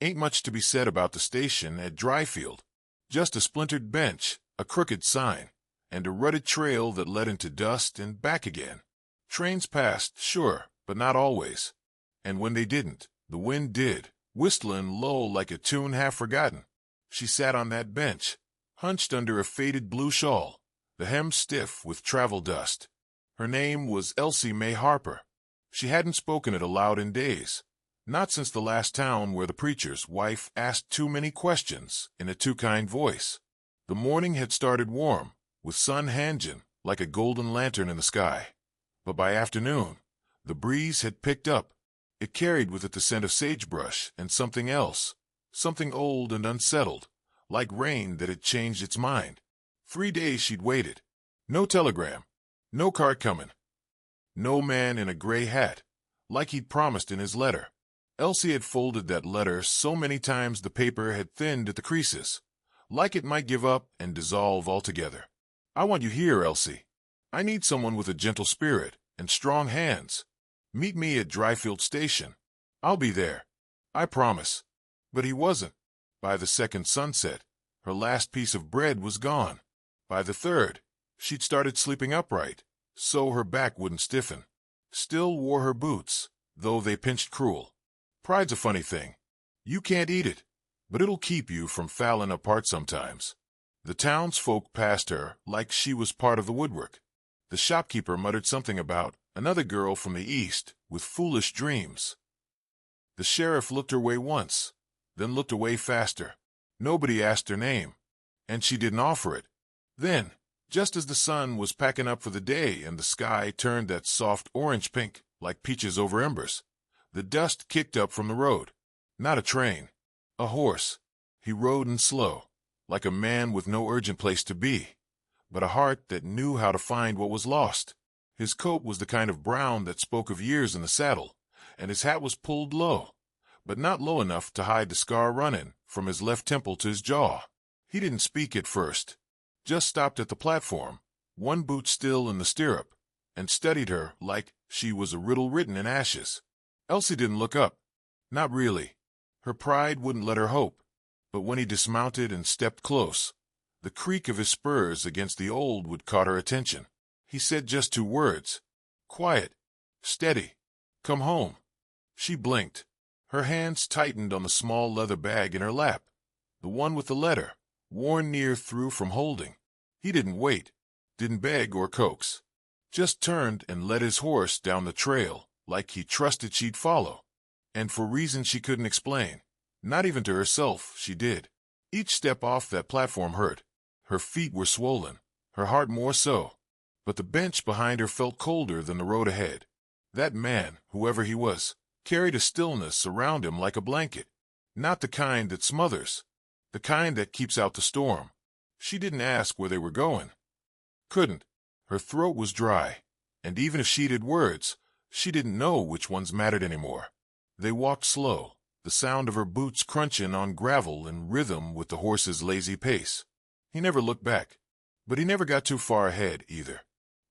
Ain't much to be said about the station at Dryfield. Just a splintered bench, a crooked sign, and a rutted trail that led into dust and back again. Trains passed, sure, but not always. And when they didn't, the wind did, whistling low like a tune half forgotten. She sat on that bench, hunched under a faded blue shawl, the hem stiff with travel dust. Her name was Elsie Mae Harper. She hadn't spoken it aloud in days, not since the last town where the preacher's wife asked too many questions in a too kind voice. The morning had started warm, with sun hanging like a golden lantern in the sky. But by afternoon, the breeze had picked up. It carried with it the scent of sagebrush and something else, something old and unsettled, like rain that had changed its mind. 3 days she'd waited. No telegram, no card coming. No man in a gray hat, like he'd promised in his letter. Elsie had folded that letter so many times the paper had thinned at the creases, like it might give up and dissolve altogether. I want you here, Elsie. I need someone with a gentle spirit and strong hands. Meet me at Dryfield Station. I'll be there. I promise. But he wasn't. By the second sunset, her last piece of bread was gone. By the third, she'd started sleeping upright, so her back wouldn't stiffen. Still wore her boots, though they pinched cruel. Pride's a funny thing. You can't eat it, but it'll keep you from falling apart sometimes. The townsfolk passed her like she was part of the woodwork. The shopkeeper muttered something about another girl from the east with foolish dreams. The sheriff looked her way once, then looked away faster. Nobody asked her name, and she didn't offer it. Then, just as the sun was packing up for the day and the sky turned that soft orange pink like peaches over embers, the dust kicked up from the road. Not a train, a horse. He rode in slow, like a man with no urgent place to be, but a heart that knew how to find what was lost. His coat was the kind of brown that spoke of years in the saddle, and his hat was pulled low, but not low enough to hide the scar running from his left temple to his jaw. He didn't speak at first, just stopped at the platform, one boot still in the stirrup, and studied her like she was a riddle written in ashes. Elsie didn't look up. Not really. Her pride wouldn't let her hope. But when he dismounted and stepped close, the creak of his spurs against the old wood caught her attention. He said just 2 words. Quiet. Steady. Come home. She blinked. Her hands tightened on the small leather bag in her lap, the one with the letter, worn near through from holding. He didn't wait, didn't beg or coax. Just turned and led his horse down the trail like he trusted she'd follow. And for reasons she couldn't explain, not even to herself, she did. Each step off that platform hurt. Her feet were swollen, her heart more so. But the bench behind her felt colder than the road ahead. That man, whoever he was, carried a stillness around him like a blanket. Not the kind that smothers, the kind that keeps out the storm. She didn't ask where they were going. Couldn't. Her throat was dry, and even if she'd had words, she didn't know which ones mattered anymore. They walked slow, the sound of her boots crunching on gravel in rhythm with the horse's lazy pace. He never looked back, but he never got too far ahead either.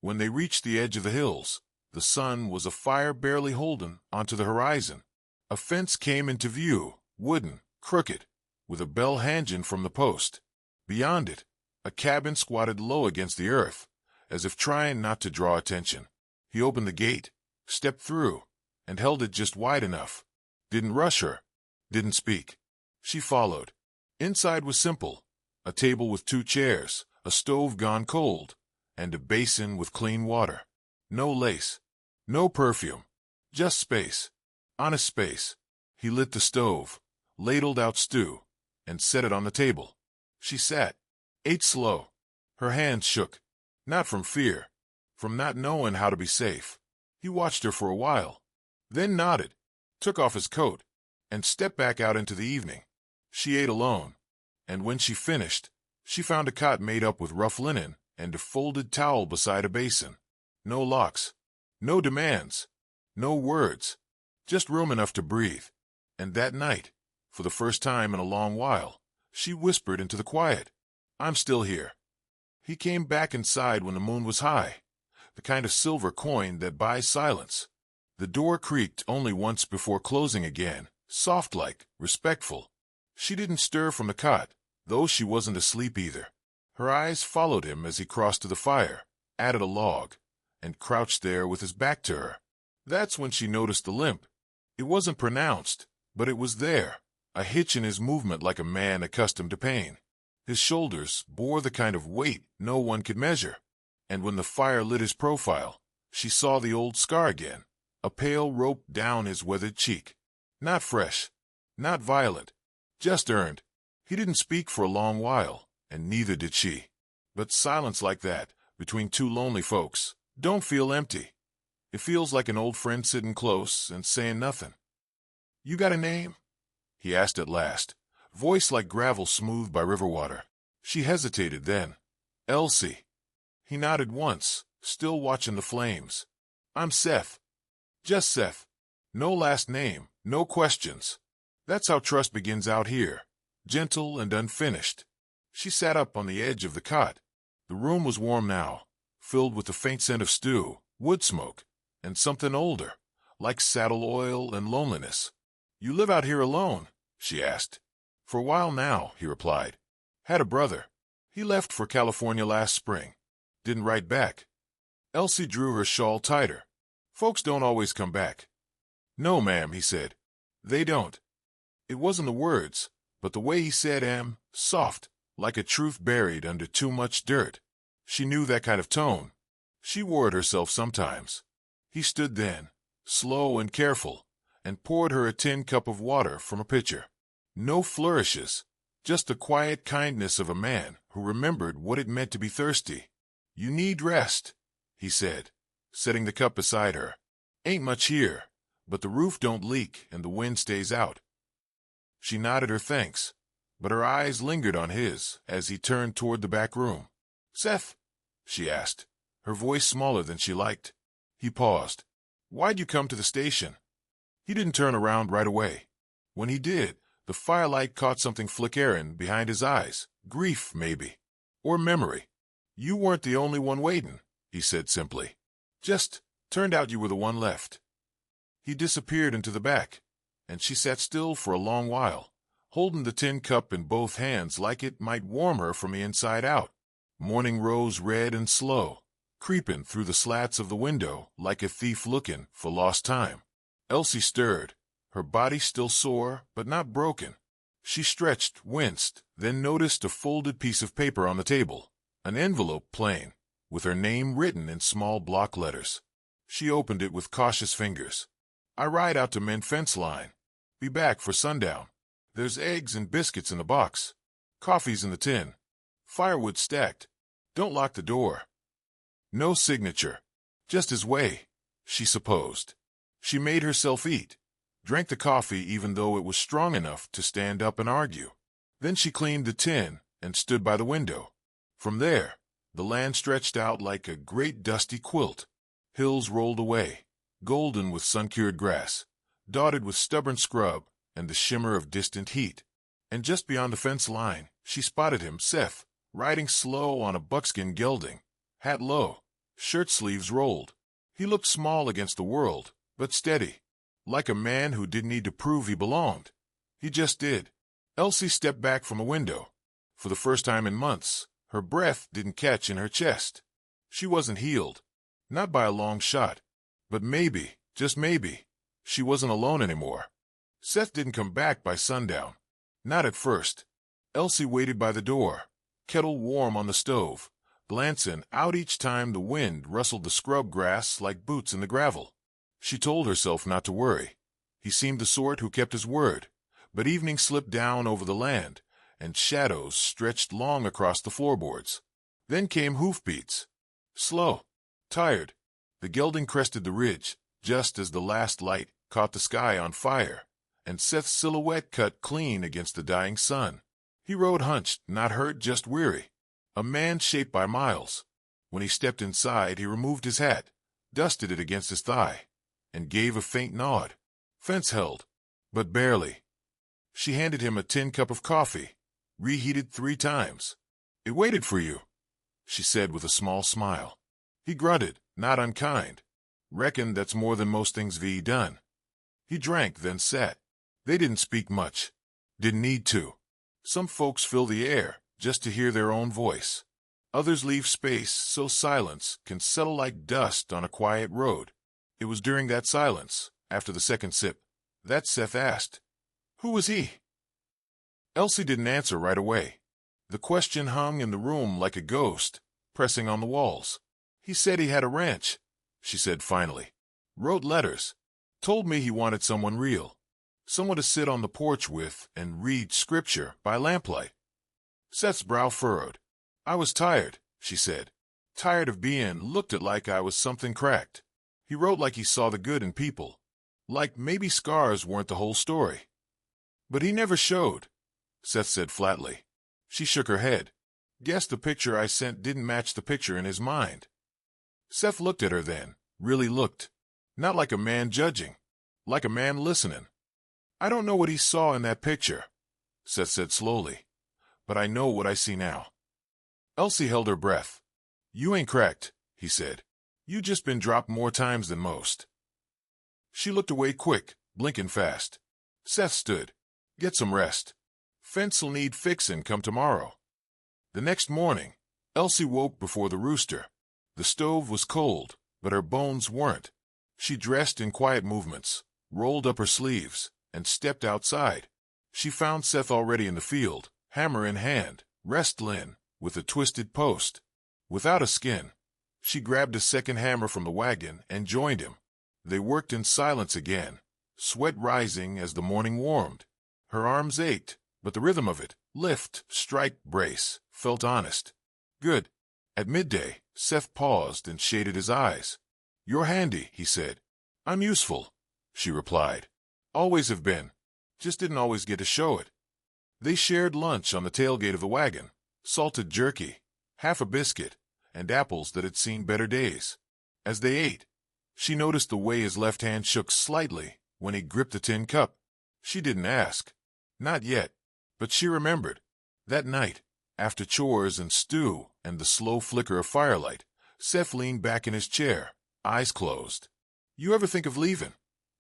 When they reached the edge of the hills, the sun was a fire barely holding onto the horizon. A fence came into view, wooden, crooked, with a bell hanging from the post. Beyond it, a cabin squatted low against the earth, as if trying not to draw attention. He opened the gate, stepped through, and held it just wide enough. Didn't rush her, didn't speak. She followed. Inside was simple. A table with 2 chairs, a stove gone cold, and a basin with clean water. No lace, no perfume, just space. Honest space. He lit the stove, ladled out stew, and set it on the table. She sat, ate slow. Her hands shook, not from fear, from not knowing how to be safe. He watched her for a while, then nodded, took off his coat, and stepped back out into the evening. She ate alone, and when she finished, she found a cot made up with rough linen and a folded towel beside a basin. No locks, no demands, no words, just room enough to breathe. And that night, for the first time in a long while, she whispered into the quiet, "I'm still here." He came back inside when the moon was high, the kind of silver coin that buys silence. The door creaked only once before closing again, soft-like, respectful. She didn't stir from the cot, though she wasn't asleep either. Her eyes followed him as he crossed to the fire, added a log, and crouched there with his back to her. That's when she noticed the limp. It wasn't pronounced, but it was there, a hitch in his movement like a man accustomed to pain. His shoulders bore the kind of weight no one could measure, and when the fire lit his profile, she saw the old scar again, a pale rope down his weathered cheek. Not fresh, not violent, just earned. He didn't speak for a long while, and neither did she. But silence like that, between two lonely folks, don't feel empty. It feels like an old friend sitting close and saying nothing. "You got a name?" he asked at last, voice like gravel smoothed by river water. She hesitated then. "Elsie." He nodded once, still watching the flames. "I'm Seth. Just Seth. No last name, no questions. That's how trust begins out here, gentle and unfinished." She sat up on the edge of the cot. The room was warm now, filled with the faint scent of stew, wood smoke, and something older, like saddle oil and loneliness. "You live out here alone?" she asked. "For a while now," he replied. "Had a brother. He left for California last spring. Didn't write back." Elsie drew her shawl tighter. "Folks don't always come back." "No, ma'am," he said. "They don't." It wasn't the words, but the way he said soft, like a truth buried under too much dirt. She knew that kind of tone. She wore it herself sometimes. He stood then, slow and careful, and poured her a tin cup of water from a pitcher. No flourishes, just the quiet kindness of a man who remembered what it meant to be thirsty. "You need rest," he said, setting the cup beside her. "Ain't much here, but the roof don't leak and the wind stays out." She nodded her thanks, but her eyes lingered on his as he turned toward the back room. "Seth?" she asked, her voice smaller than she liked. He paused. "Why'd you come to the station?" He didn't turn around right away. When he did, the firelight caught something flickering behind his eyes. Grief, maybe. Or memory. "You weren't the only one waiting," he said simply. "Just turned out you were the one left." He disappeared into the back, and she sat still for a long while, holding the tin cup in both hands like it might warm her from the inside out. Morning rose red and slow, creeping through the slats of the window like a thief looking for lost time. Elsie stirred, her body still sore but not broken. She stretched, winced, then noticed a folded piece of paper on the table, an envelope plain, with her name written in small block letters. She opened it with cautious fingers. "I ride out to mend fence line. Be back for sundown. There's eggs and biscuits in the box. Coffee's in the tin. Firewood stacked. Don't lock the door." No signature. Just his way, she supposed. She made herself eat, drank the coffee even though it was strong enough to stand up and argue. Then she cleaned the tin and stood by the window. From there, the land stretched out like a great dusty quilt. Hills rolled away, golden with sun-cured grass, dotted with stubborn scrub and the shimmer of distant heat. And just beyond the fence line, she spotted him, Seth, riding slow on a buckskin gelding, hat low, shirt sleeves rolled. He looked small against the world, but steady, like a man who didn't need to prove he belonged. He just did. Elsie stepped back from the window. For the first time in months, her breath didn't catch in her chest. She wasn't healed, not by a long shot, but maybe, just maybe, she wasn't alone anymore. Seth didn't come back by sundown. Not at first. Elsie waited by the door, kettle warm on the stove, glancing out each time the wind rustled the scrub grass like boots in the gravel. She told herself not to worry. He seemed the sort who kept his word, but evening slipped down over the land, and shadows stretched long across the floorboards. Then came hoofbeats. Slow, tired. The gelding crested the ridge, just as the last light caught the sky on fire, and Seth's silhouette cut clean against the dying sun. He rode hunched, not hurt, just weary. A man shaped by miles. When he stepped inside, he removed his hat, dusted it against his thigh, and gave a faint nod. Fence held, but barely. She handed him a tin cup of coffee, reheated 3 times. "It waited for you," she said with a small smile. He grunted, not unkind. "Reckon that's more than most things V done." He drank, then sat. They didn't speak much. Didn't need to. Some folks fill the air just to hear their own voice. Others leave space so silence can settle like dust on a quiet road. It was during that silence, after the second sip, that Seth asked, "Who was he?" Elsie didn't answer right away. The question hung in the room like a ghost, pressing on the walls. "He said he had a ranch," she said finally. "Wrote letters. Told me he wanted someone real. Someone to sit on the porch with and read scripture by lamplight." Seth's brow furrowed. "I was tired," she said. "Tired of being looked at like I was something cracked. He wrote like he saw the good in people. Like maybe scars weren't the whole story." "But he never showed," Seth said flatly. She shook her head. "Guess the picture I sent didn't match the picture in his mind." Seth looked at her then, really looked. Not like a man judging, like a man listening. "I don't know what he saw in that picture," Seth said slowly, "but I know what I see now." Elsie held her breath. "You ain't cracked," he said. "You just been dropped more times than most." She looked away quick, blinking fast. Seth stood. "Get some rest. Fence'll need fixin' come tomorrow." The next morning, Elsie woke before the rooster. The stove was cold, but her bones weren't. She dressed in quiet movements, rolled up her sleeves, and stepped outside. She found Seth already in the field, hammer in hand, wrestling with a twisted post. Without a skin, she grabbed a second hammer from the wagon and joined him. They worked in silence again, sweat rising as the morning warmed. Her arms ached, but the rhythm of it, lift, strike, brace, felt honest. "Good." At midday, Seth paused and shaded his eyes. "You're handy," he said. "I'm useful," she replied. "Always have been. Just didn't always get to show it." They shared lunch on the tailgate of the wagon, salted jerky, half a biscuit, and apples that had seen better days. As they ate, she noticed the way his left hand shook slightly when he gripped the tin cup. She didn't ask. Not yet. But she remembered. That night, after chores and stew and the slow flicker of firelight, Seth leaned back in his chair, eyes closed. "You ever think of leaving?"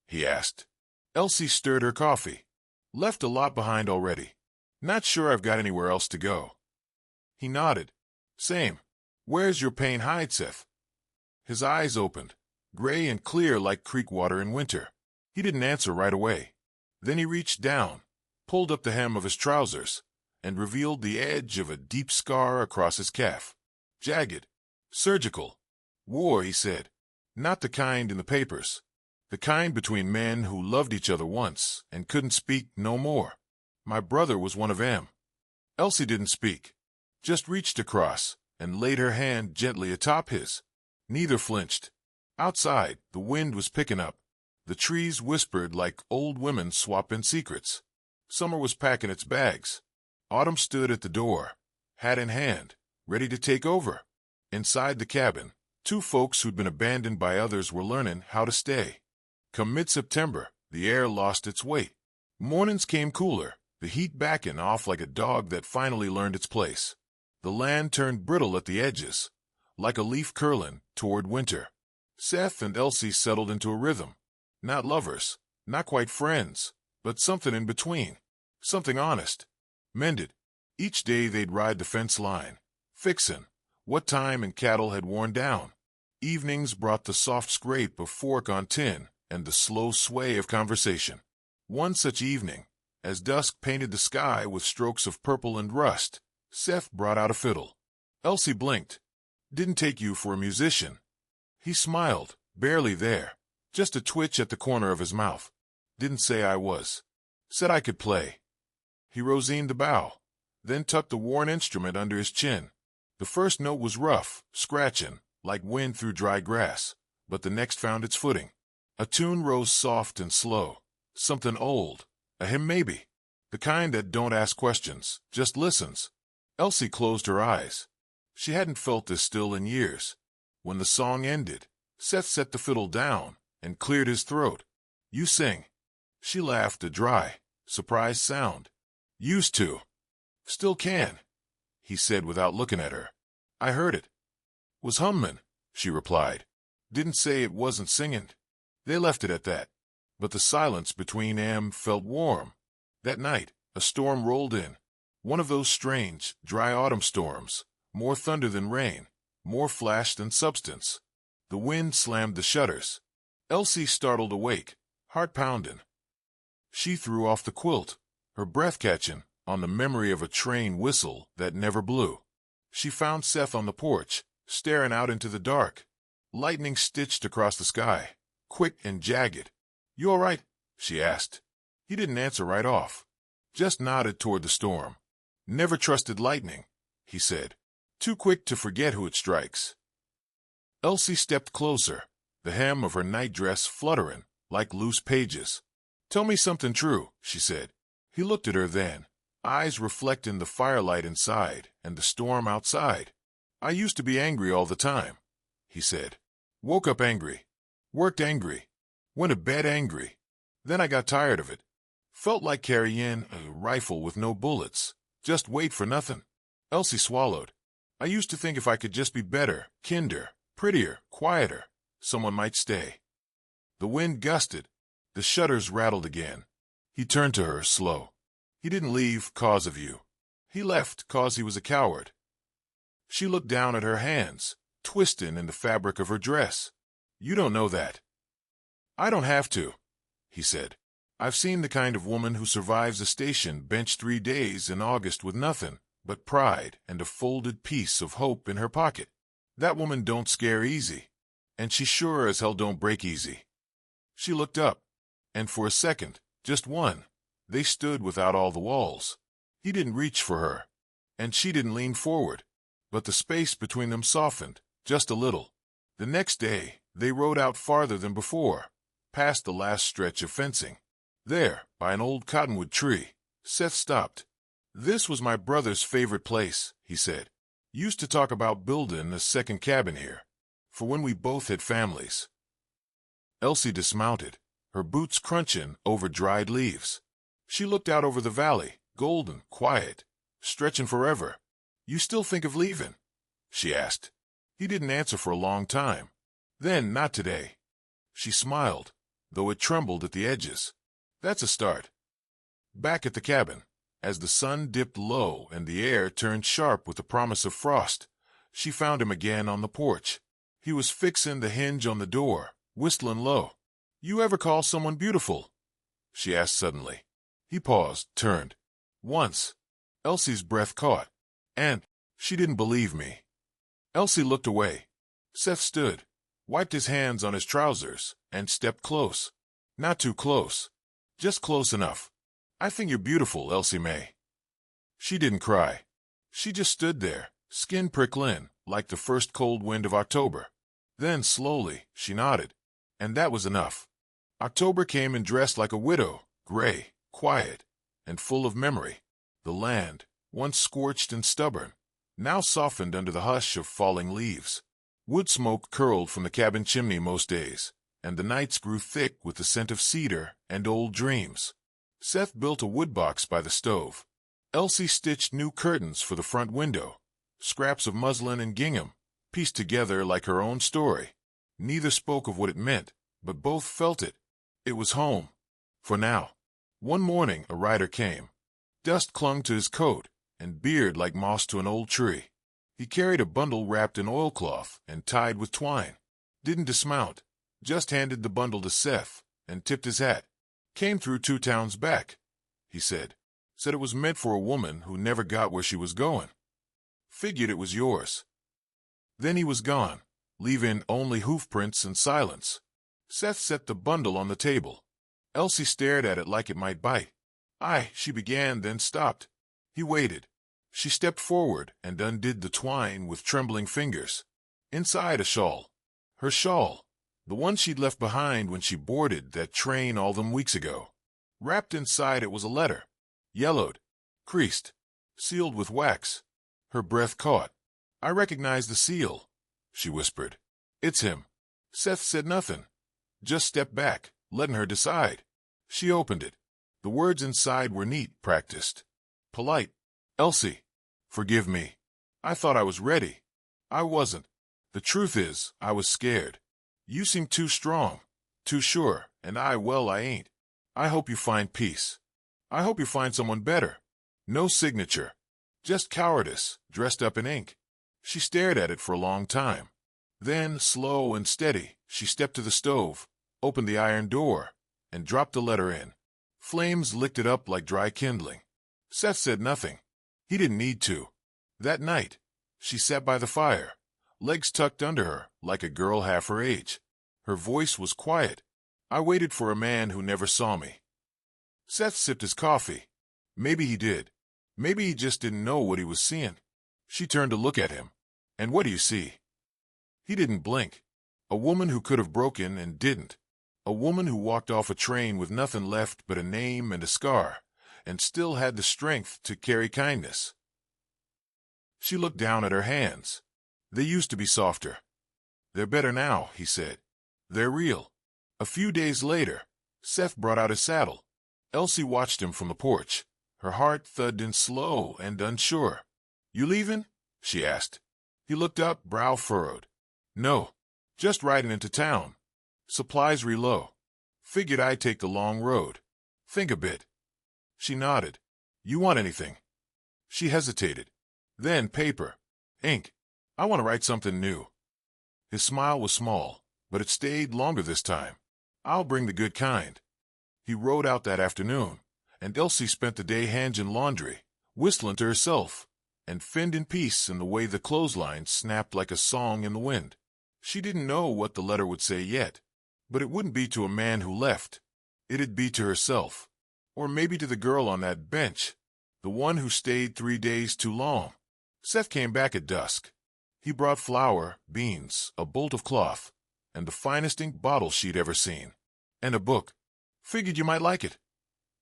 he asked. Elsie stirred her coffee. "Left a lot behind already. Not sure I've got anywhere else to go." He nodded. "Same. Where's your pain hide, Seth?" His eyes opened, gray and clear like creek water in winter. He didn't answer right away. Then he reached down, pulled up the hem of his trousers, and revealed the edge of a deep scar across his calf. Jagged. Surgical. "War," he said. "Not the kind in the papers. The kind between men who loved each other once and couldn't speak no more. My brother was one of 'em." Elsie didn't speak, just reached across and laid her hand gently atop his. Neither flinched. Outside, the wind was picking up. The trees whispered like old women swapping secrets. Summer was packing its bags. Autumn stood at the door, hat in hand, ready to take over. Inside the cabin, two folks who'd been abandoned by others were learning how to stay. Come mid-September, the air lost its weight. Mornings came cooler, the heat backing off like a dog that finally learned its place. The land turned brittle at the edges, like a leaf curling toward winter. Seth and Elsie settled into a rhythm. Not lovers, not quite friends, but something in between. Something honest. Mended. Each day they'd ride the fence line, fixin' what time and cattle had worn down. Evenings brought the soft scrape of fork on tin and the slow sway of conversation. One such evening, as dusk painted the sky with strokes of purple and rust, Seth brought out a fiddle. Elsie blinked. "Didn't take you for a musician." He smiled, barely there, just a twitch at the corner of his mouth. "Didn't say I was. Said I could play." He rosined the bow, then tucked the worn instrument under his chin. The first note was rough, scratching, like wind through dry grass, but the next found its footing. A tune rose soft and slow, something old, a hymn maybe, the kind that don't ask questions, just listens. Elsie closed her eyes. She hadn't felt this still in years. When the song ended, Seth set the fiddle down and cleared his throat. "You sing." She laughed, a dry, surprised sound. "Used to. Still can," he said without looking at her. "I heard it." "Was hummin'," she replied. "Didn't say it wasn't singing." They left it at that. but the silence between them felt warm. That night, a storm rolled in. One of those strange, dry autumn storms, more thunder than rain, more flash than substance. The wind slammed the shutters. Elsie startled awake, heart pounding. She threw off the quilt, her breath catching on the memory of a train whistle that never blew. She found Seth on the porch, staring out into the dark. Lightning stitched across the sky, quick and jagged. "You all right?" she asked. He didn't answer right off, just nodded toward the storm. "Never trusted lightning," he said. "Too quick to forget who it strikes." Elsie stepped closer, the hem of her nightdress fluttering like loose pages. "Tell me something true," she said. He looked at her then, eyes reflecting the firelight inside and the storm outside. "I used to be angry all the time," he said. "Woke up angry, worked angry, went to bed angry. Then I got tired of it. Felt like carrying a rifle with no bullets, just wait for nothing." Elsie swallowed. "I used to think if I could just be better, kinder, prettier, quieter, someone might stay." The wind gusted. The shutters rattled again. He turned to her, slow. "He didn't leave 'cause of you. He left 'cause he was a coward." She looked down at her hands, twisting in the fabric of her dress. "You don't know that." "I don't have to," he said. "I've seen the kind of woman who survives a station bench 3 days in August with nothing but pride and a folded piece of hope in her pocket. That woman don't scare easy, and she sure as hell don't break easy." She looked up, and for a second, just one, they stood without all the walls. He didn't reach for her, and she didn't lean forward, but the space between them softened, just a little. The next day, they rode out farther than before, past the last stretch of fencing. There, by an old cottonwood tree, Seth stopped. "This was my brother's favorite place," he said. "Used to talk about building a second cabin here, for when we both had families." Elsie dismounted, her boots crunching over dried leaves. She looked out over the valley, golden, quiet, stretching forever. "You still think of leaving?" she asked. He didn't answer for a long time. Then, "Not today." She smiled, though it trembled at the edges. "That's a start." Back at the cabin, as the sun dipped low and the air turned sharp with the promise of frost, she found him again on the porch. He was fixing the hinge on the door, whistling low. "You ever call someone beautiful?" she asked suddenly. He paused, turned. "Once." Elsie's breath caught. "And she didn't believe me." Elsie looked away. Seth stood, wiped his hands on his trousers, and stepped close. Not too close, just close enough. "I think you're beautiful, Elsie Mae." She didn't cry. She just stood there, skin prickling like the first cold wind of October. Then, slowly, she nodded. And that was enough. October came and dressed like a widow, gray, quiet, and full of memory. The land, once scorched and stubborn, now softened under the hush of falling leaves. Wood smoke curled from the cabin chimney most days, and the nights grew thick with the scent of cedar and old dreams. Seth built a wood box by the stove. Elsie stitched new curtains for the front window, scraps of muslin and gingham, pieced together like her own story. Neither spoke of what it meant, but both felt it. It was home. For now. One morning a rider came. Dust clung to his coat, and beard like moss to an old tree. He carried a bundle wrapped in oilcloth and tied with twine. Didn't dismount, just handed the bundle to Seth and tipped his hat. "Came through 2 towns back," he said. "Said it was meant for a woman who never got where she was going. Figured it was yours." Then he was gone, leaving only hoof prints and silence. Seth set the bundle on the table. Elsie stared at it like it might bite. She began, then stopped. He waited. She stepped forward and undid the twine with trembling fingers. Inside a shawl. Her shawl. The one she'd left behind when she boarded that train all them weeks ago. Wrapped inside it was a letter. Yellowed. Creased. Sealed with wax. Her breath caught. "I recognize the seal," she whispered. "It's him." Seth said nothing. Just stepped back, letting her decide. She opened it. The words inside were neat, practiced. Polite. "Elsie, forgive me. I thought I was ready. I wasn't. The truth is, I was scared. You seemed too strong, too sure, And well, I ain't. I hope you find peace. I hope you find someone better. No signature. Just cowardice, dressed up in ink. She stared at it for a long time. Then, slow and steady, she stepped to the stove, opened the iron door, and dropped the letter in. Flames licked it up like dry kindling. Seth said nothing. He didn't need to. That night, she sat by the fire, legs tucked under her like a girl half her age. Her voice was quiet. I waited for a man who never saw me. Seth sipped his coffee. Maybe he did. Maybe he just didn't know what he was seeing. She turned to look at him. And what do you see? He didn't blink. A woman who could have broken and didn't. A woman who walked off a train with nothing left but a name and a scar, and still had the strength to carry kindness. She looked down at her hands. They used to be softer. They're better now, he said. They're real. A few days later, Seth brought out his saddle. Elsie watched him from the porch, her heart thudding slow and unsure. You leaving? She asked. He looked up, brow furrowed. No, just riding into town. Supplies relow. Figured I'd take the long road. Think a bit. She nodded. You want anything? She hesitated. Then paper. Ink. I want to write something new. His smile was small, but it stayed longer this time. I'll bring the good kind. He rode out that afternoon, and Elsie spent the day hanging laundry, whistling to herself, and finned in peace in the way the clothesline snapped like a song in the wind. She didn't know what the letter would say yet, but it wouldn't be to a man who left. It'd be to herself, or maybe to the girl on that bench, the one who stayed 3 days too long. Seth came back at dusk. He brought flour, beans, a bolt of cloth, and the finest ink bottle she'd ever seen, and a book. Figured you might like it,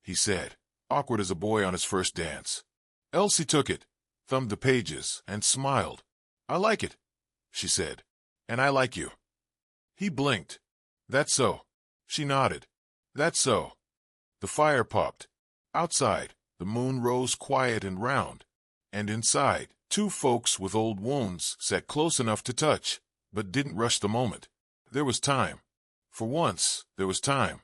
he said, awkward as a boy on his first dance. Elsie took it, thumbed the pages, and smiled. I like it, she said, and I like you. He blinked. That's so. She nodded. That's so. The fire popped. Outside, the moon rose quiet and round, and inside, 2 folks with old wounds sat close enough to touch, but didn't rush the moment. There was time. For once, there was time.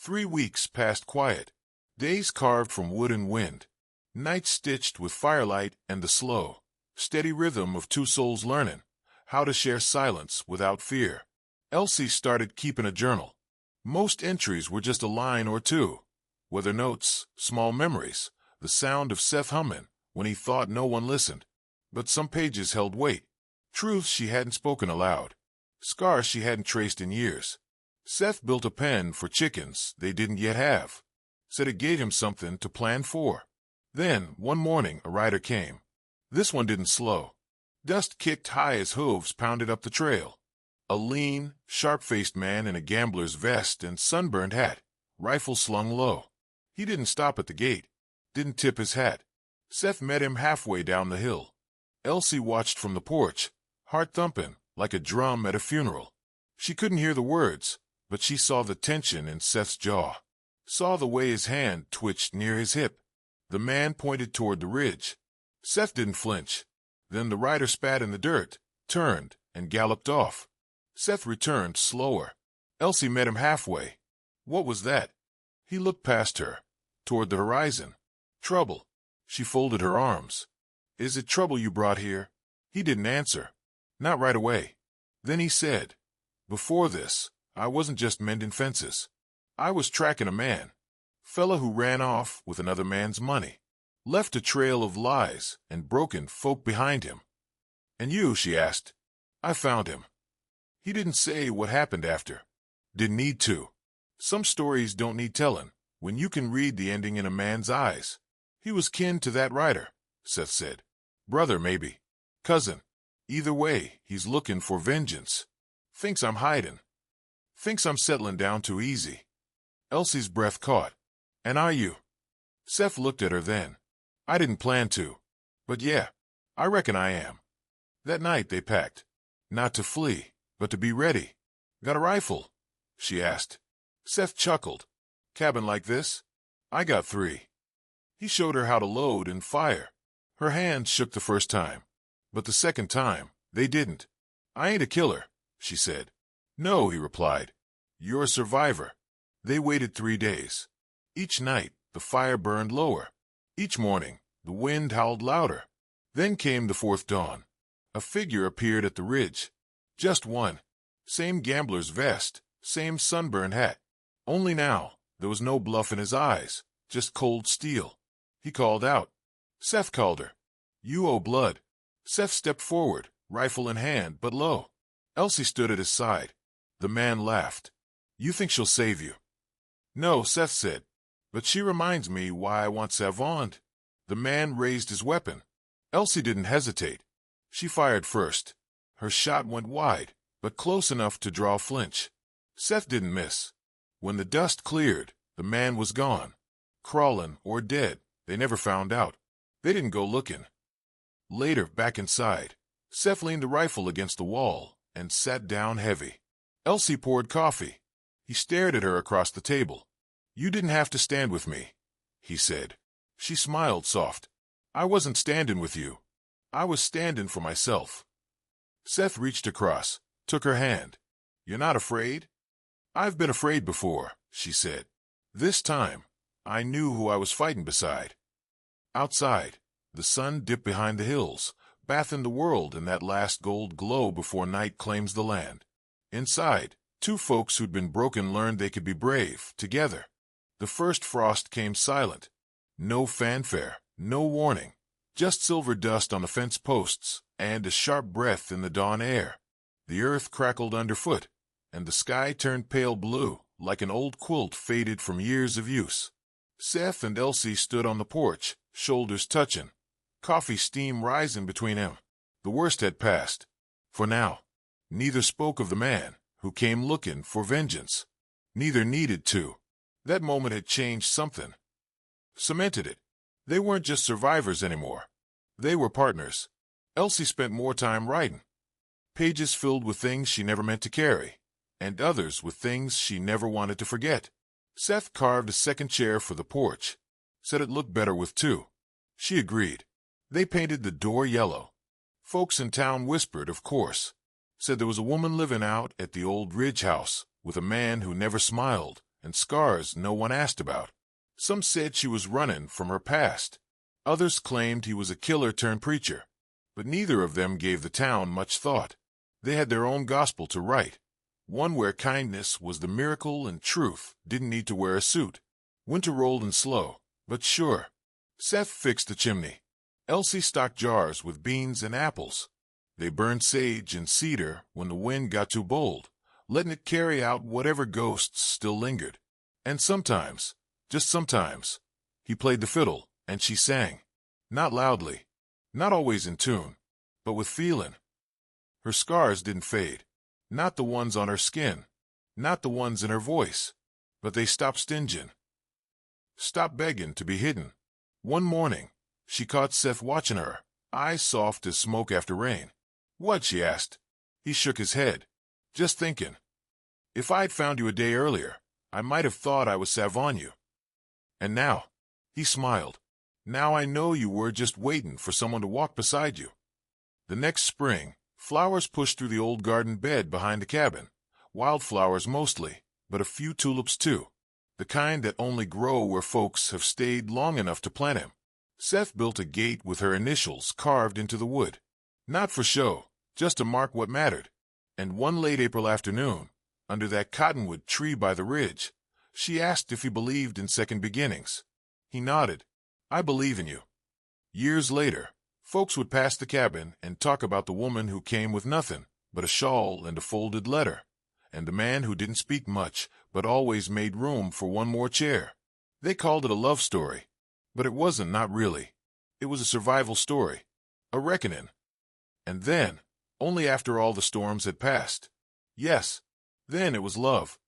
3 weeks passed quiet, days carved from wood and wind, nights stitched with firelight and the slow, steady rhythm of 2 souls learning how to share silence without fear. Elsie started keeping a journal. Most entries were just a line or 2, whether notes, small memories, the sound of Seth humming when he thought no one listened. But some pages held weight, truths she hadn't spoken aloud, scars she hadn't traced in years. Seth built a pen for chickens they didn't yet have, said it gave him something to plan for. Then, one morning, a rider came. This one didn't slow. Dust kicked high as hooves pounded up the trail. A lean, sharp-faced man in a gambler's vest and sunburned hat, rifle slung low. He didn't stop at the gate, didn't tip his hat. Seth met him halfway down the hill. Elsie watched from the porch, heart thumping like a drum at a funeral. She couldn't hear the words, but she saw the tension in Seth's jaw, saw the way his hand twitched near his hip. The man pointed toward the ridge. Seth didn't flinch. Then the rider spat in the dirt, turned, and galloped off. Seth returned slower. Elsie met him halfway. What was that? He looked past her, toward the horizon. Trouble. She folded her arms. Is it trouble you brought here? He didn't answer. Not right away. Then he said, Before this, I wasn't just mending fences. I was tracking a man. Fella who ran off with another man's money. Left a trail of lies and broken folk behind him. And you, she asked. I found him. He didn't say what happened after. Didn't need to. Some stories don't need telling, when you can read the ending in a man's eyes. He was kin to that rider, Seth said. Brother, maybe. Cousin. Either way, he's looking for vengeance. Thinks I'm hiding. Thinks I'm settling down too easy. Elsie's breath caught. And are you? Seth looked at her then. I didn't plan to. But yeah, I reckon I am. That night they packed. Not to flee, but to be ready. Got a rifle? She asked. Seth chuckled. Cabin like this? I got 3. He showed her how to load and fire. Her hands shook the first time. But the second time, they didn't. I ain't a killer, she said. No, he replied. You're a survivor. They waited 3 days. Each night, the fire burned lower. Each morning, the wind howled louder. Then came the fourth dawn. A figure appeared at the ridge. Just one. Same gambler's vest, same sunburned hat. Only now, there was no bluff in his eyes, just cold steel. He called out, "Seth Calder, you owe blood." Seth stepped forward, rifle in hand, but low. Elsie stood at his side. The man laughed. "You think she'll save you?" "No," Seth said, "but she reminds me why I want Savant." The man raised his weapon. Elsie didn't hesitate. She fired first. Her shot went wide, but close enough to draw a flinch. Seth didn't miss. When the dust cleared, the man was gone. Crawling or dead, they never found out. They didn't go looking. Later, back inside, Seth leaned the rifle against the wall and sat down heavy. Elsie poured coffee. He stared at her across the table. "You didn't have to stand with me," he said. She smiled soft. "I wasn't standing with you. I was standing for myself." Seth reached across, took her hand. "You're not afraid?" "I've been afraid before," she said. "This time, I knew who I was fighting beside." Outside, the sun dipped behind the hills, bathing the world in that last gold glow before night claims the land. Inside, two folks who'd been broken learned they could be brave, together. The first frost came silent. No fanfare, no warning, just silver dust on the fence posts and a sharp breath in the dawn air. The earth crackled underfoot, and the sky turned pale blue, like an old quilt faded from years of use. Seth and Elsie stood on the porch, shoulders touching, coffee steam rising between them. The worst had passed. For now, neither spoke of the man who came looking for vengeance. Neither needed to. That moment had changed something. Cemented it. They weren't just survivors anymore. They were partners. Elsie spent more time writing. Pages filled with things she never meant to carry, and others with things she never wanted to forget. Seth carved a second chair for the porch, said it looked better with two. She agreed. They painted the door yellow. Folks in town whispered, of course. Said there was a woman living out at the old Ridge house with a man who never smiled and scars no one asked about. Some said she was running from her past. Others claimed he was a killer turned preacher. But neither of them gave the town much thought. They had their own gospel to write. One where kindness was the miracle and truth didn't need to wear a suit. Winter rolled in slow, but sure. Seth fixed the chimney. Elsie stocked jars with beans and apples. They burned sage and cedar when the wind got too bold, letting it carry out whatever ghosts still lingered. And sometimes, just sometimes, he played the fiddle and she sang. Not loudly, not always in tune, but with feeling. Her scars didn't fade. Not the ones on her skin, not the ones in her voice, but they stopped stinging. Stopped begging to be hidden. One morning, she caught Seth watching her, eyes soft as smoke after rain. "What?" she asked. He shook his head. "Just thinking. If I'd found you a day earlier, I might have thought I was savon you. And now," he smiled, "now I know you were just waiting for someone to walk beside you." The next spring, flowers pushed through the old garden bed behind the cabin. Wildflowers mostly, but a few tulips too. The kind that only grow where folks have stayed long enough to plant them. Seth built a gate with her initials carved into the wood. Not for show, just to mark what mattered. And one late April afternoon, under that cottonwood tree by the ridge, she asked if he believed in second beginnings. He nodded. "I believe in you." Years later, folks would pass the cabin and talk about the woman who came with nothing but a shawl and a folded letter, and the man who didn't speak much but always made room for one more chair. They called it a love story, but it wasn't, not really. It was a survival story, a reckoning. And then, only after all the storms had passed. Yes, then it was love.